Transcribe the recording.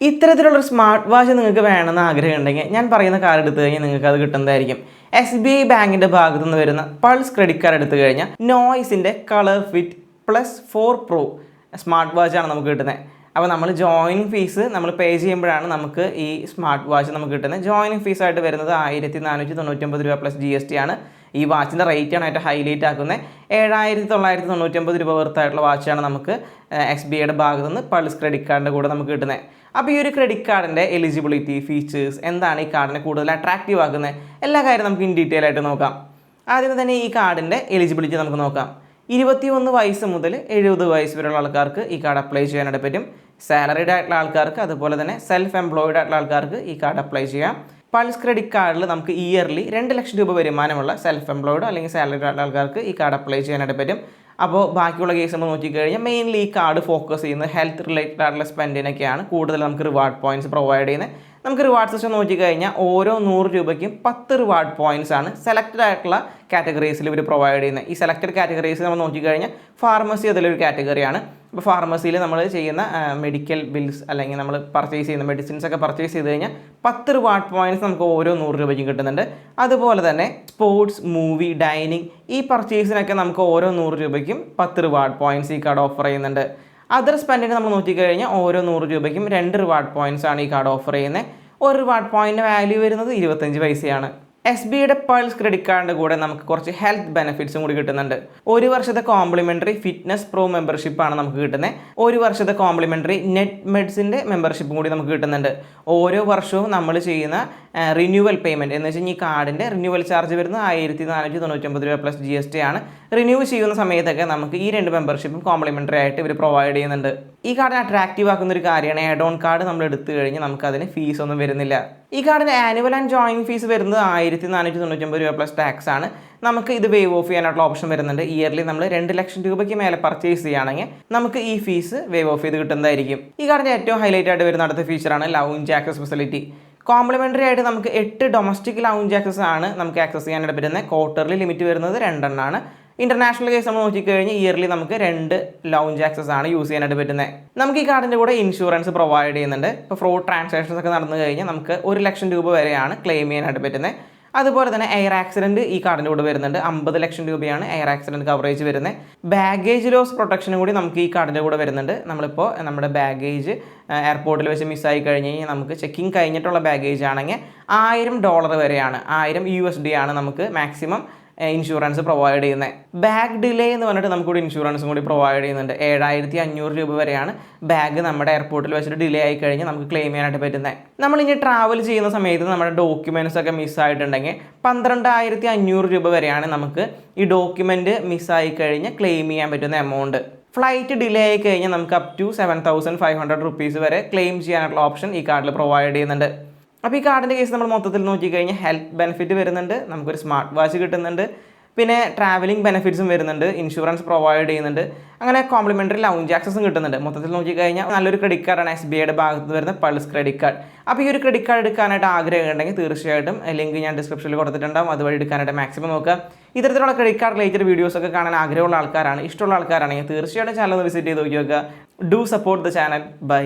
ഇത്തരത്തിലുള്ള smart watch നിങ്ങൾക്ക് വേണമെന്ന് ആഗ്രഹമുണ്ടെങ്കിൽ ഞാൻ പറയുന്ന കാർഡ് എടുത്തു കഴിഞ്ഞാൽ നിങ്ങൾക്ക് അത് കിട്ടുന്നതായിരിക്കും. SBI ബാങ്കിൻ്റെ ഭാഗത്തു നിന്ന് വരുന്ന പൾസ് ക്രെഡിറ്റ് കാർഡ് എടുത്തു കഴിഞ്ഞാൽ നോയ്സിൻ്റെ കളർ ഫിറ്റ് +4 Pro സ്മാർട്ട് വാച്ചാണ് നമുക്ക് കിട്ടുന്നത്. അപ്പോൾ നമ്മൾ ജോയിനിങ് ഫീസ് നമ്മൾ പേ ചെയ്യുമ്പോഴാണ് നമുക്ക് ഈ സ്മാർട്ട് വാച്ച് നമുക്ക് കിട്ടുന്നത്. ജോയിനിങ് ഫീസായിട്ട് വരുന്നത് 1499 രൂപ + GST ആണ്. ഈ വാച്ചിൻ്റെ റേറ്റാണ് ഏറ്റവും ഹൈലൈറ്റ് ആക്കുന്നത്. 7999 രൂപ വർത്തായിട്ടുള്ള വാച്ചാണ് നമുക്ക് SBIയുടെ ഭാഗത്തുനിന്ന് പൾസ് ക്രെഡിറ്റ് കാർഡിൻ്റെ കൂടെ നമുക്ക് കിട്ടുന്നത്. അപ്പോൾ ഈ ഒരു ക്രെഡിറ്റ് കാർഡിൻ്റെ എലിജിബിലിറ്റി, ഫീച്ചേഴ്സ്, എന്താണ് ഈ കാർഡിനെ കൂടുതൽ അട്രാക്റ്റീവ് ആക്കുന്നത്, എല്ലാ കാര്യം നമുക്ക് ഇൻ ഡീറ്റെയിൽ ആയിട്ട് നോക്കാം. ആദ്യം തന്നെ ഈ കാർഡിൻ്റെ എലിജിബിലിറ്റി നമുക്ക് നോക്കാം. 21 വയസ്സ് മുതൽ 70 വയസ്സ് വരെയുള്ള ആൾക്കാർക്ക് ഈ കാർഡ് അപ്ലൈ ചെയ്യാനായിട്ട് പറ്റും. സാലറീഡ് ആയിട്ടുള്ള ആൾക്കാർക്ക്, അതുപോലെ തന്നെ സെൽഫ് എംപ്ലോയിഡ് ആയിട്ടുള്ള ആൾക്കാർക്ക് ഈ കാർഡ് അപ്ലൈ ചെയ്യാം. പൾസ് ക്രെഡിറ്റ് കാർഡിൽ നമുക്ക് ഇയർലി 2 ലക്ഷം രൂപ വരുമാനമുള്ള സെൽഫ് എംപ്ലോയിഡ് അല്ലെങ്കിൽ സാലറീഡ് ആയിട്ടുള്ള ആൾക്കാർക്ക് ഈ കാർഡ് അപ്ലൈ ചെയ്യാനായിട്ട് പറ്റും. അപ്പോൾ ബാക്കിയുള്ള കേസ് നമ്മൾ നോക്കിക്കഴിഞ്ഞാൽ മെയിൻലി ഈ കാർഡ് ഫോക്കസ് ചെയ്യുന്നത് ഹെൽത്ത് റിലേറ്റഡ് ആയിട്ടുള്ള സ്പെൻഡിനൊക്കെയാണ് കൂടുതൽ നമുക്ക് റിവാർഡ് പോയിൻറ്റ്സ് പ്രൊവൈഡ് ചെയ്യുന്നത്. നമുക്ക് റിവാർഡ് സിസ്റ്റം നോക്കിക്കഴിഞ്ഞാൽ ഓരോ 100 രൂപയ്ക്കും 10 റിവാർഡ് പോയിൻറ്റ്സ് ആണ് സെലക്റ്റഡ് ആയിട്ടുള്ള കാറ്റഗറീസിൽ ഇവർ പ്രൊവൈഡ് ചെയ്യുന്നത്. ഈ സെലക്റ്റഡ് കാറ്റഗറീസ് നമ്മൾ നോക്കിക്കഴിഞ്ഞാൽ ഫാർമസി അതിലൊരു കാറ്റഗറിയാണ്. അപ്പോൾ ഫാർമസിയിൽ നമ്മൾ ചെയ്യുന്ന മെഡിക്കൽ ബിൽസ് അല്ലെങ്കിൽ നമ്മൾ പർച്ചേസ് ചെയ്യുന്ന മെഡിസിൻസ് ഒക്കെ പർച്ചേസ് ചെയ്ത് കഴിഞ്ഞാൽ 10 റിവാർഡ് പോയിൻറ്റ്സ് നമുക്ക് ഓരോ 100 രൂപയ്ക്കും കിട്ടുന്നുണ്ട്. അതുപോലെ തന്നെ സ്പോർട്സ്, മൂവി, ഡൈനിങ് ഈ പർച്ചേസിനൊക്കെ നമുക്ക് ഓരോ 100 രൂപയ്ക്കും 10 റിവാർഡ് പോയിൻറ്റ്സ് ഈ കാർഡ് ഓഫർ ചെയ്യുന്നുണ്ട്. അതർ സ്പെൻഡിന് നമ്മൾ നോക്കിക്കഴിഞ്ഞാൽ ഓരോ 100 രൂപയ്ക്കും 2 റിവാർഡ് പോയിൻറ്റ്സ് ആണ് ഈ കാർഡ് ഓഫർ ചെയ്യുന്നത്. ഒരു റിവാർഡ് പോയിൻറ്റിൻ്റെ വാല്യൂ വരുന്നത് 25 പൈസയാണ്. SBIയുടെ പൾസ് ക്രെഡിറ്റ് കാർഡിൻ്റെ കൂടെ നമുക്ക് കുറച്ച് ഹെൽത്ത് ബെനിഫിറ്റ്സും കൂടി കിട്ടുന്നുണ്ട്. 1 വർഷത്തെ കോംപ്ലിമെൻ്ററി ഫിറ്റ്നസ് പ്രോ മെമ്പർഷിപ്പാണ് നമുക്ക് കിട്ടുന്നത്. 1 വർഷത്തെ കോംപ്ലിമെൻ്ററി നെറ്റ് മെഡ്സിൻ്റെ മെമ്പർഷിപ്പും കൂടി നമുക്ക് കിട്ടുന്നുണ്ട്. ഓരോ വർഷവും നമ്മൾ ചെയ്യുന്ന റിന്യൂവൽ പേയ്മെൻറ്റ് എന്ന് വെച്ച് കഴിഞ്ഞാൽ ഈ കാർഡിൻ്റെ റിന്യൂവൽ ചാർജ് വരുന്നത് 1499 രൂപ + GST ആണ്. റിന്യൂ ചെയ്യുന്ന സമയത്തൊക്കെ നമുക്ക് ഈ 2 മെമ്പർഷിപ്പും കോംപ്ലിമെൻ്ററി ആയിട്ട് ഇവർ പ്രൊവൈഡ് ചെയ്യുന്നുണ്ട്. ഈ കാർഡിനെ അട്രാക്റ്റീവ് ആക്കുന്ന ഒരു കാര്യമാണ് ആഡ് ഓൺ കാർഡ് നമ്മൾ എടുത്തു കഴിഞ്ഞാൽ നമുക്കതിന് ഫീസ് ഒന്നും വരുന്നില്ല. ഈ കാർഡിന് ആനുവൽ ആൻഡ് ജോയിനിങ് ഫീസ് വരുന്നത് 1499 രൂപ + ടാക്സ് ആണ്. നമുക്ക് ഇത് വേവ് ഓഫ് ചെയ്യാനായിട്ടുള്ള ഓപ്ഷൻ വരുന്നുണ്ട്. ഇയർലി നമ്മൾ 2 ലക്ഷം രൂപയ്ക്ക് മേലെ പർച്ചേസ് ചെയ്യുകയാണെങ്കിൽ നമുക്ക് ഈ ഫീസ് വേവ് ഓഫ് ചെയ്ത് കിട്ടുന്നതായിരിക്കും. ഈ കാർഡിൻ്റെ ഏറ്റവും ഹൈലൈറ്റ് ആയിട്ട് വരുന്ന അടുത്ത ഫീച്ചറാണ് ലൗഞ്ച് ആക്സസ് ഫെസിലിറ്റി. കോംപ്ലിമെൻ്ററി ആയിട്ട് നമുക്ക് 8 ഡൊമസ്റ്റിക് ലൗഞ്ച് ആക്സസ് ആണ് നമുക്ക് ആക്സസ് ചെയ്യാനായിട്ട് പറ്റുന്നത്. ക്വാർട്ടർലി ലിമിറ്റ് വരുന്നത് 2 എണ്ണമാണ്. ഇൻ്റർനാഷണൽ കേസ് നമ്മൾ നോക്കിക്കഴിഞ്ഞാൽ ഇയർലി നമുക്ക് 2 ലൗഞ്ച് ആക്സസ് ആണ് യൂസ് ചെയ്യാനായിട്ട് പറ്റുന്നത്. നമുക്ക് ഈ കാർഡിൻ്റെ കൂടെ ഇൻഷുറൻസ് പ്രൊവൈഡ് ചെയ്യുന്നുണ്ട്. ഇപ്പോൾ ഫ്രോഡ് ട്രാൻസാക്ഷൻസ് ഒക്കെ നടന്നു കഴിഞ്ഞാൽ നമുക്ക് 1 ലക്ഷം രൂപ വരെയാണ് ക്ലെയിം ചെയ്യാനായിട്ട് പറ്റുന്നത്. അതുപോലെ തന്നെ എയർ ആക്സിഡൻറ്റ് ഈ കാർഡിൻ്റെ കൂടെ വരുന്നുണ്ട്. 50 ലക്ഷം രൂപയാണ് എയർ ആക്സിഡൻറ്റ് കവറേജ് വരുന്നത്. ബാഗേജ് ലോസ് പ്രൊട്ടക്ഷനും കൂടി നമുക്ക് ഈ കാർഡിൻ്റെ കൂടെ വരുന്നുണ്ട്. നമ്മളിപ്പോൾ നമ്മുടെ ബാഗേജ് എയർപോർട്ടിൽ വെച്ച് മിസ്സായി കഴിഞ്ഞ് കഴിഞ്ഞാൽ നമുക്ക് ചെക്കിങ് കഴിഞ്ഞിട്ടുള്ള ബാഗേജ് ആണെങ്കിൽ $1000 വരെയാണ്, $1000 ആണ് നമുക്ക് മാക്സിമം ഇൻഷുറൻസ് പ്രൊവൈഡ് ചെയ്യുന്നത്. ബാഗ് ഡിലേ എന്ന് പറഞ്ഞിട്ട് നമുക്കിവിടെ ഇൻഷുറൻസും കൂടി പ്രൊവൈഡ് ചെയ്യുന്നുണ്ട്. 7500 രൂപ വരെയാണ് ബാഗ് നമ്മുടെ എയർപോർട്ടിൽ വെച്ചിട്ട് ഡിലേ ആയി കഴിഞ്ഞാൽ നമുക്ക് ക്ലെയിം ചെയ്യാനായിട്ട് പറ്റുന്നത്. നമ്മളിനി ട്രാവൽ ചെയ്യുന്ന സമയത്ത് നമ്മുടെ ഡോക്യുമെൻറ്റ്സ് ഒക്കെ മിസ്സായിട്ടുണ്ടെങ്കിൽ 12500 രൂപ വരെയാണ് നമുക്ക് ഈ ഡോക്യുമെൻറ്റ് മിസ്സായി കഴിഞ്ഞാൽ ക്ലെയിം ചെയ്യാൻ പറ്റുന്ന എമൗണ്ട്. ഫ്ലൈറ്റ് ഡിലേ ആയി കഴിഞ്ഞാൽ നമുക്ക് അപ് ടു 7500 റുപ്പീസ് വരെ ക്ലെയിം ചെയ്യാനുള്ള ഓപ്ഷൻ ഈ കാർഡിൽ പ്രൊവൈഡ് ചെയ്യുന്നുണ്ട്. അപ്പോൾ ഈ കാർഡിൻ്റെ കേസ് നമ്മൾ മൊത്തത്തിൽ നോക്കിക്കഴിഞ്ഞാൽ ഹെൽത്ത് ബെനിഫിറ്റ് വരുന്നുണ്ട്, നമുക്കൊരു സ്മാർട്ട് വാച്ച് കിട്ടുന്നുണ്ട്, പിന്നെ ട്രാവലിംഗ് ബെനിഫിറ്റ്സും വരുന്നുണ്ട്, ഇൻഷുറൻസ് പ്രൊവൈഡ് ചെയ്യുന്നുണ്ട്, അങ്ങനെ കോംപ്ലിമെൻ്ററി ലൗഞ്ച് ആക്സസും കിട്ടുന്നുണ്ട്. മൊത്തത്തിൽ നോക്കിക്കഴിഞ്ഞാൽ നല്ലൊരു ക്രെഡിറ്റ് കാർഡാണ് SBIയുടെ ഭാഗത്ത് വരുന്ന പൾസ് ക്രെഡിറ്റ് കാർഡ്. അപ്പോൾ ഈ ഒരു ക്രെഡിറ്റ് കാർഡ് എടുക്കാനായിട്ട് ആഗ്രഹം ഉണ്ടെങ്കിൽ തീർച്ചയായിട്ടും ലിങ്ക് ഞാൻ ഡിസ്ക്രിപ്ഷനിൽ കൊടുത്തിട്ടുണ്ടാകും. അതുവഴി എടുക്കാനായിട്ട് മാക്സിമം നോക്കുക. ഇത്തരത്തിലുള്ള ക്രെഡിറ്റ് കാർഡ് റിലേറ്റഡ് വീഡിയോസൊക്കെ കാണാൻ ആഗ്രഹമുള്ള ആൾക്കാരാണ്, ഇഷ്ടമുള്ള ആൾക്കാരാണെങ്കിൽ തീർച്ചയായിട്ടും ചാനൽ ഒന്ന് വിസിറ്റ് ചെയ്ത് നോക്കി നോക്കുക. Do support the channel. By.